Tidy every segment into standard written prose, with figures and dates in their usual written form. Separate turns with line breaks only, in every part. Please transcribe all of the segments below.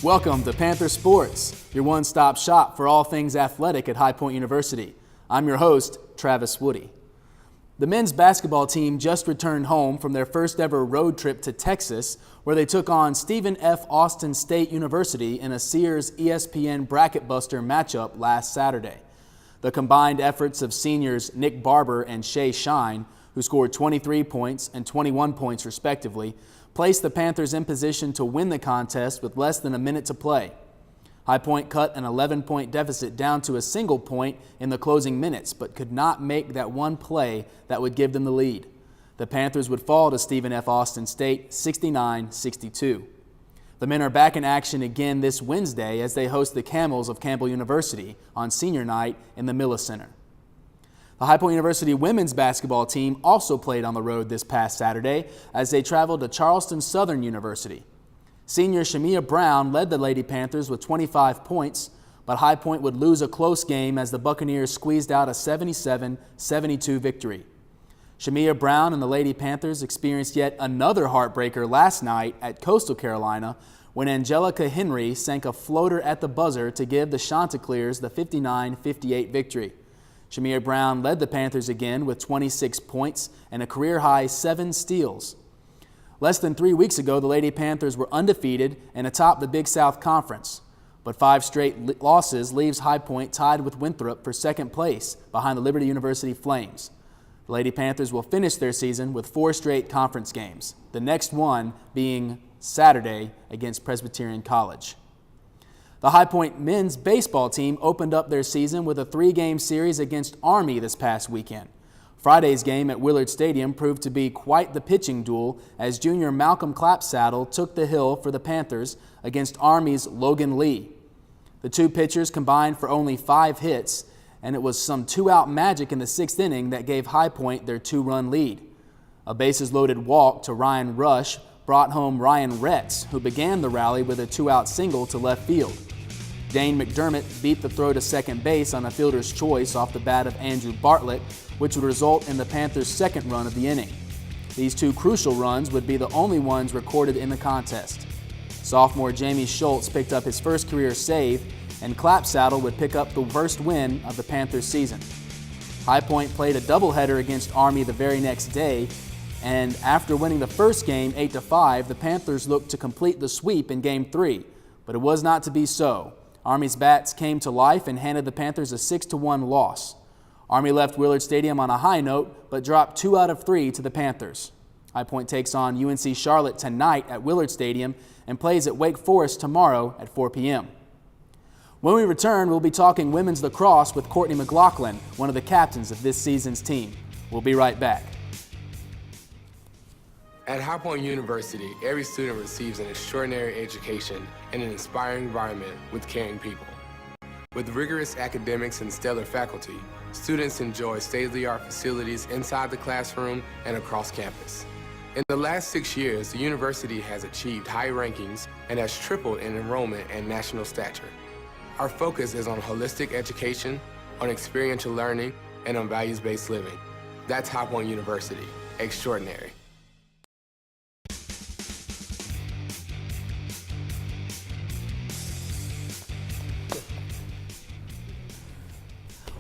Welcome to Panther Sports, your one-stop shop for all things athletic at High Point University. I'm your host, Travis Woody. The men's basketball team just returned home from their first ever road trip to Texas, where they took on Stephen F. Austin State University in a Sears ESPN Bracket Buster matchup last Saturday. The combined efforts of seniors Nick Barber and Shay Shine, who scored 23 points and 21 points respectively, placed the Panthers in position to win the contest with less than a minute to play. High Point cut an 11-point deficit down to a single point in the closing minutes, but could not make that one play that would give them the lead. The Panthers would fall to Stephen F. Austin State 69-62. The men are back in action again this Wednesday as they host the Camels of Campbell University on senior night in the Miller Center. The High Point University women's basketball team also played on the road this past Saturday as they traveled to Charleston Southern University. Senior Shamia Brown led the Lady Panthers with 25 points, but High Point would lose a close game as the Buccaneers squeezed out a 77-72 victory. Shamia Brown and the Lady Panthers experienced yet another heartbreaker last night at Coastal Carolina when Angelica Henry sank a floater at the buzzer to give the Chanticleers the 59-58 victory. Shamia Brown led the Panthers again with 26 points and a career-high 7 steals. Less than 3 weeks ago, the Lady Panthers were undefeated and atop the Big South Conference. But 5 straight losses leaves High Point tied with Winthrop for second place behind the Liberty University Flames. The Lady Panthers will finish their season with 4 straight conference games, the next one being Saturday against Presbyterian College. The High Point men's baseball team opened up their season with a 3-game series against Army this past weekend. Friday's game at Willard Stadium proved to be quite the pitching duel as junior Malcolm Clapsaddle took the hill for the Panthers against Army's Logan Lee. The two pitchers combined for only 5 hits, and it was some 2-out magic in the 6th inning that gave High Point their 2-run lead. A bases-loaded walk to Ryan Rush brought home Ryan Retz, who began the rally with a 2-out single to left field. Dane McDermott beat the throw to second base on a fielder's choice off the bat of Andrew Bartlett, which would result in the Panthers' second run of the inning. These 2 crucial runs would be the only ones recorded in the contest. Sophomore Jamie Schultz picked up his first career save, and Clapsaddle would pick up the first win of the Panthers' season. High Point played a doubleheader against Army the very next day, and after winning the first game 8-5, the Panthers looked to complete the sweep in Game 3, but it was not to be so. Army's bats came to life and handed the Panthers a 6-1 loss. Army left Willard Stadium on a high note, but dropped 2 out of 3 to the Panthers. High Point takes on UNC Charlotte tonight at Willard Stadium and plays at Wake Forest tomorrow at 4 p.m. When we return, we'll be talking women's lacrosse with Courtney McLaughlin, one of the captains of this season's team. We'll be right back.
At High Point University, every student receives an extraordinary education in an inspiring environment with caring people. With rigorous academics and stellar faculty, students enjoy state-of-the-art facilities inside the classroom and across campus. In the last 6 years, the university has achieved high rankings and has tripled in enrollment and national stature. Our focus is on holistic education, on experiential learning, and on values-based living. That's High Point University, extraordinary.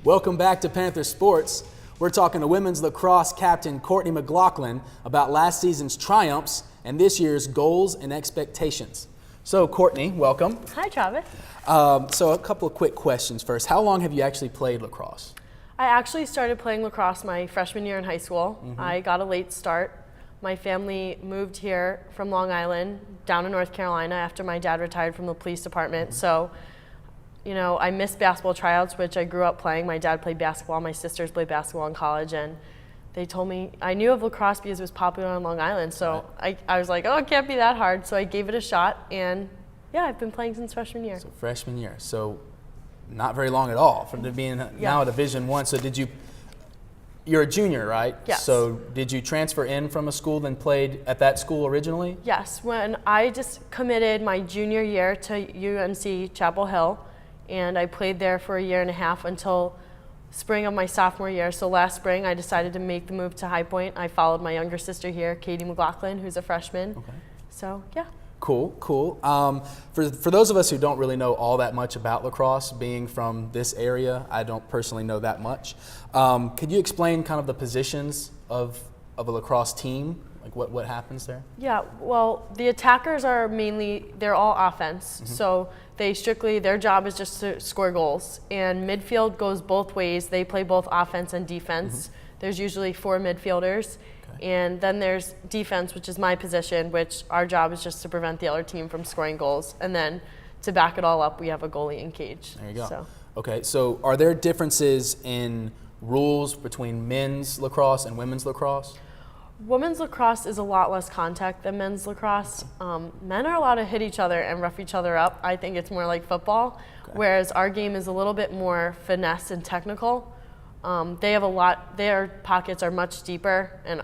Welcome back to Panther Sports. We're talking to women's lacrosse captain Courtney McLaughlin about last season's triumphs and this year's goals and expectations. So Courtney, welcome.
Hi, Travis.
So a couple of quick questions first. How long have you actually played lacrosse?
I actually started playing lacrosse my freshman year in high school. I got a late start. My family moved here from Long Island down to North Carolina after my dad retired from the police department. So, you know, I missed basketball tryouts, which I grew up playing. My dad played basketball, my sisters played basketball in college, and they told me, I knew of lacrosse because it was popular on Long Island, so I was like, oh, it can't be that hard. So I gave it a shot, and yeah, I've been playing since freshman year.
So freshman year, so not very long at all from being now a Division I. So you're a junior, right?
Yes.
So did you transfer in from a school and played at that school originally?
Yes, when I just committed my junior year to UNC Chapel Hill, and I played there for a year and a half until spring of my sophomore year. So last spring, I decided to make the move to High Point. I followed my younger sister here, Katie McLaughlin, who's a freshman. Okay. So, yeah.
Cool, cool. For those of us who don't really know all that much about lacrosse, being from this area, I don't personally know that much. Could you explain kind of the positions of a lacrosse team? Like what happens there?
Yeah, well, the attackers are they're all offense. So their job is just to score goals. And midfield goes both ways. They play both offense and defense. There's usually 4 midfielders. And then there's defense, which is my position, which our job is just to prevent the other team from scoring goals. And then to back it all up, we have a goalie and cage.
There you go.
So.
Okay, so are there differences in rules between men's lacrosse and women's lacrosse?
Women's lacrosse is a lot less contact than men's lacrosse. Men are allowed to hit each other and rough each other up. I think it's more like football, whereas our game is a little bit more finesse and technical. Their pockets are much deeper and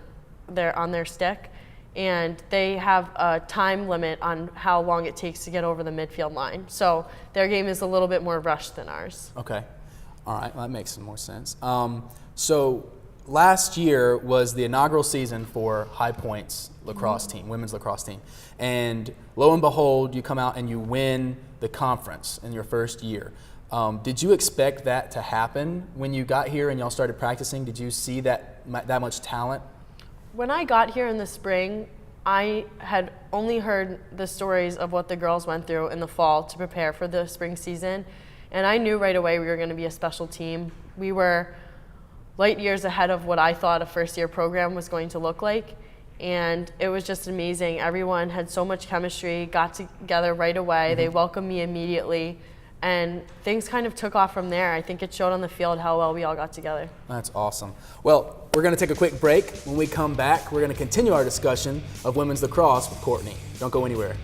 they're on their stick, and they have a time limit on how long it takes to get over the midfield line. So their game is a little bit more rushed than ours.
Okay. All right, well, that makes some more sense. So last year was the inaugural season for High Point's lacrosse team, women's lacrosse team. And lo and behold, you come out and you win the conference in your first year. Did you expect that to happen when you got here and y'all started practicing? Did you see that much talent?
When I got here in the spring, I had only heard the stories of what the girls went through in the fall to prepare for the spring season. And I knew right away we were going to be a special team. We were light years ahead of what I thought a first-year program was going to look like. And it was just amazing. Everyone had so much chemistry, got together right away. They welcomed me immediately. And things kind of took off from there. I think it showed on the field how well we all got together. That's
awesome. Well, we're going to take a quick break. When we come back, we're going to continue our discussion of women's lacrosse with Courtney. Don't go anywhere.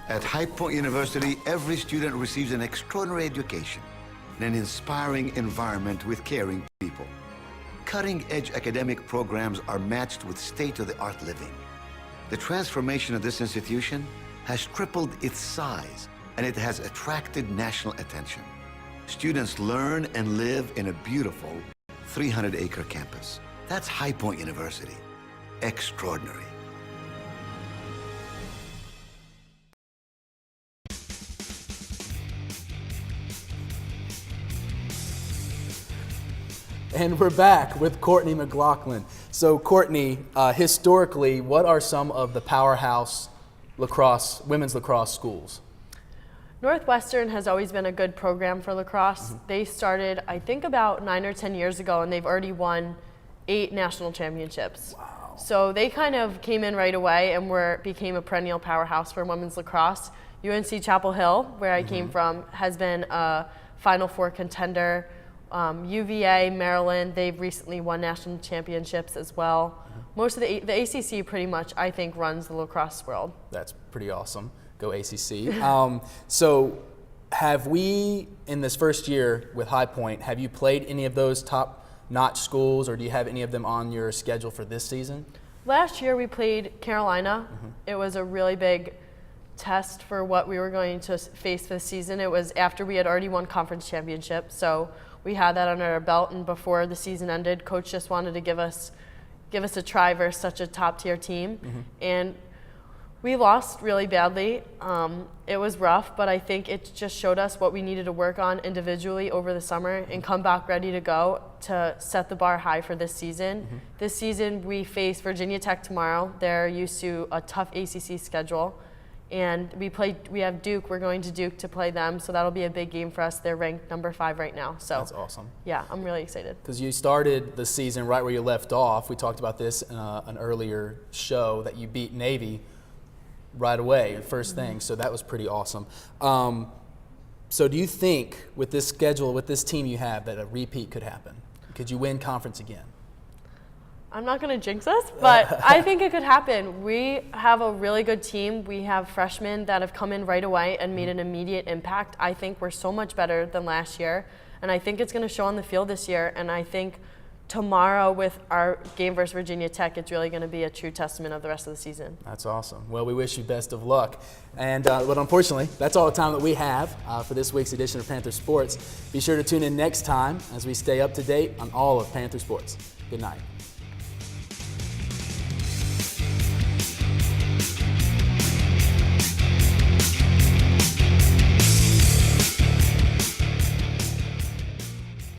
At High Point University, every student receives an extraordinary education in an inspiring environment with caring people. Cutting-edge academic programs are matched with state-of-the-art living. The transformation of this institution has tripled its size, and it has attracted national attention. Students learn and live in a beautiful 300-acre campus. That's High Point University. Extraordinary.
And we're back with Courtney McLaughlin. So Courtney, historically, what are some of the powerhouse women's lacrosse schools?
Northwestern has always been a good program for lacrosse. They started, I think, about 9 or 10 years ago, and they've already won 8 national championships. Wow. So they kind of came in right away and became a perennial powerhouse for women's lacrosse. UNC Chapel Hill, where I came from, has been a Final Four contender. UVA, Maryland, they've recently won national championships as well. Most of the ACC pretty much, I think, runs the lacrosse world.
That's pretty awesome. Go ACC. So have we, in this first year with High Point, have you played any of those top-notch schools, or do you have any of them on your schedule for this season?
Last year we played Carolina. It was a really big test for what we were going to face this season. It was after we had already won conference championship, so we had that under our belt, and before the season ended, coach just wanted to give us a try versus such a top-tier team. And we lost really badly. It was rough, but I think it just showed us what we needed to work on individually over the summer and come back ready to go to set the bar high for this season. This season we face Virginia Tech tomorrow. They're used to a tough ACC schedule. And we have Duke. We're going to Duke to play them, so that'll be a big game for us. They're ranked number 5 right now. So
that's awesome.
Yeah, I'm really excited.
Because you started the season right where you left off. We talked about this in an earlier show, that you beat Navy right away, first thing. So that was pretty awesome. So do you think with this schedule, with this team you have, that a repeat could happen? Could you win conference again?
I'm not going to jinx us, but I think it could happen. We have a really good team. We have freshmen that have come in right away and made an immediate impact. I think we're so much better than last year, and I think it's going to show on the field this year. And I think tomorrow with our game versus Virginia Tech, it's really going to be a true testament of the rest of the season.
That's awesome. Well, we wish you best of luck. And but unfortunately, that's all the time that we have for this week's edition of Panther Sports. Be sure to tune in next time as we stay up to date on all of Panther Sports. Good night.